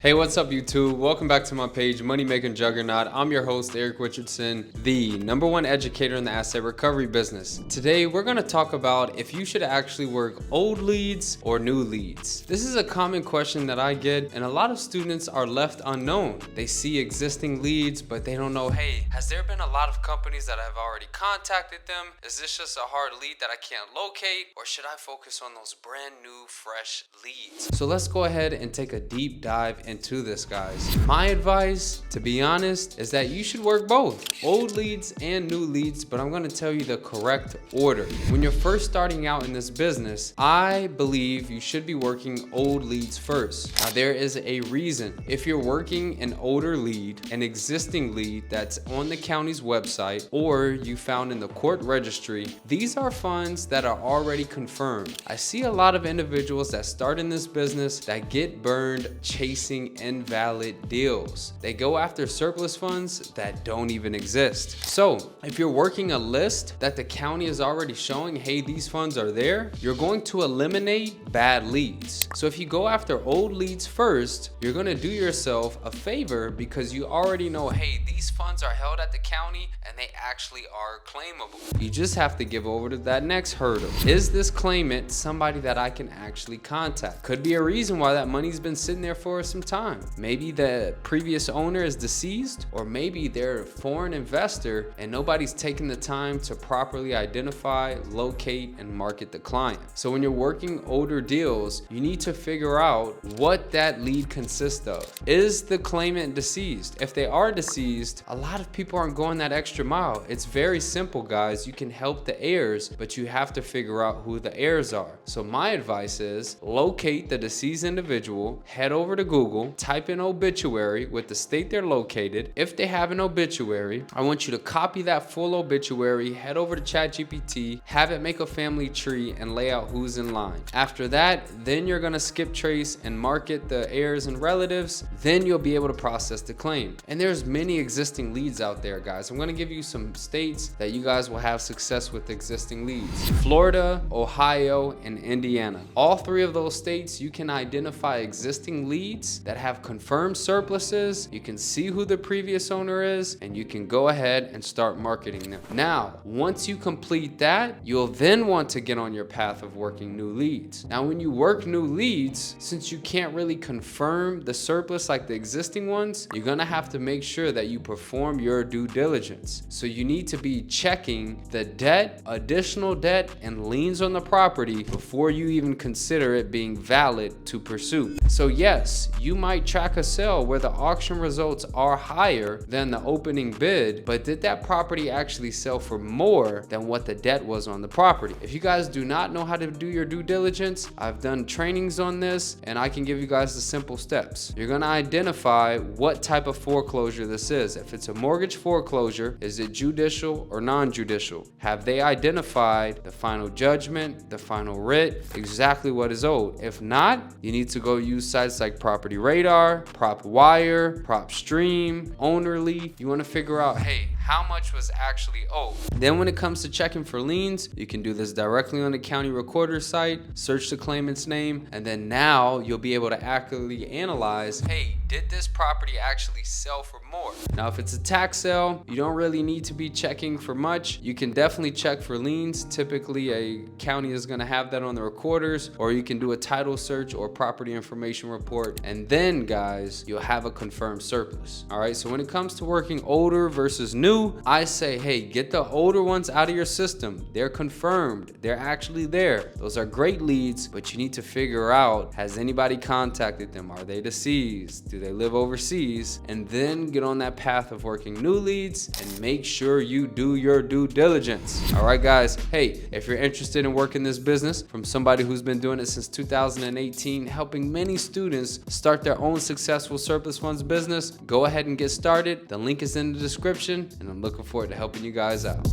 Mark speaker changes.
Speaker 1: Hey, what's up YouTube? Welcome back to my page, MoneyMaker Juggernaut. I'm your host, Eric Richardson, the #1 educator in the asset recovery business. Today, we're gonna talk about if you should actually work old leads or new leads. This is a common question that I get, and a lot of students are left unknown. They see existing leads, but they don't know, hey, has there been a lot of companies that have already contacted them? Is this just a hard lead that I can't locate? Or should I focus on those brand new, fresh leads? So let's go ahead and take a deep dive into this, guys. My advice, to be honest, is that you should work both old leads and new leads, but I'm going to tell you the correct order. When you're first starting out in this business, I believe you should be working old leads first. Now, there is a reason. If you're working an older lead, an existing lead that's on the county's website, or you found in the court registry, these are funds that are already confirmed. I see a lot of individuals that start in this business that get burned chasing invalid deals. They go after surplus funds that don't even exist. So if you're working a list that the county is already showing, hey, these funds are there, you're going to eliminate bad leads. So if you go after old leads first, you're going to do yourself a favor because you already know, hey, these funds are held at the county and they actually are claimable. You just have to give over to that next hurdle. Is this claimant somebody that I can actually contact? Could be a reason why that money's been sitting there for some time. Maybe the previous owner is deceased, or maybe they're a foreign investor and nobody's taken the time to properly identify, locate, and market the client. So when you're working older deals, you need to figure out what that lead consists of. Is the claimant deceased? If they are deceased, a lot of people aren't going that extra mile. It's very simple, guys. You can help the heirs, but you have to figure out who the heirs are. So my advice is locate the deceased individual, head over to Google, type in obituary with the state they're located. If they have an obituary, I want you to copy that full obituary, head over to ChatGPT, have it make a family tree and lay out who's in line. After that, then you're gonna skip trace and market the heirs and relatives. Then you'll be able to process the claim. And there's many existing leads out there, guys. I'm gonna give you some states that you guys will have success with existing leads. Florida, Ohio, and Indiana. All three of those states, you can identify existing leads that have confirmed surpluses. You can see who the previous owner is, and you can go ahead and start marketing them. Now, once you complete that, you'll then want to get on your path of working new leads. Now, when you work new leads, since you can't really confirm the surplus like the existing ones, you're gonna have to make sure that you perform your due diligence. So you need to be checking the debt, additional debt, and liens on the property before you even consider it being valid to pursue. So yes, you might track a sale where the auction results are higher than the opening bid, but did that property actually sell for more than what the debt was on the property? If you guys do not know how to do your due diligence, I've done trainings on this and I can give you guys the simple steps. You're gonna identify what type of foreclosure this is. If it's a mortgage foreclosure, is it judicial or non-judicial? Have they identified the final judgment, the final writ, exactly what is owed? If not, you need to go use sites like Property Radar, PropWire, PropStream, Ownerly. You want to figure out, hey, how much was actually owed? Then when it comes to checking for liens, you can do this directly on the county recorder site, search the claimant's name, and then now you'll be able to accurately analyze, hey, did this property actually sell for more? Now, if it's a tax sale, you don't really need to be checking for much. You can definitely check for liens. Typically, a county is gonna have that on the recorders, or you can do a title search or property information report. And then, guys, you'll have a confirmed surplus. All right, so when it comes to working older versus new, I say, hey, get the older ones out of your system. They're confirmed. They're actually there. Those are great leads, but you need to figure out, has anybody contacted them? Are they deceased? Do they live overseas? And then get on that path of working new leads and make sure you do your due diligence. All right, guys. Hey, if you're interested in working this business from somebody who's been doing it since 2018, helping many students start their own successful surplus funds business, go ahead and get started. The link is in the description, and I'm looking forward to helping you guys out.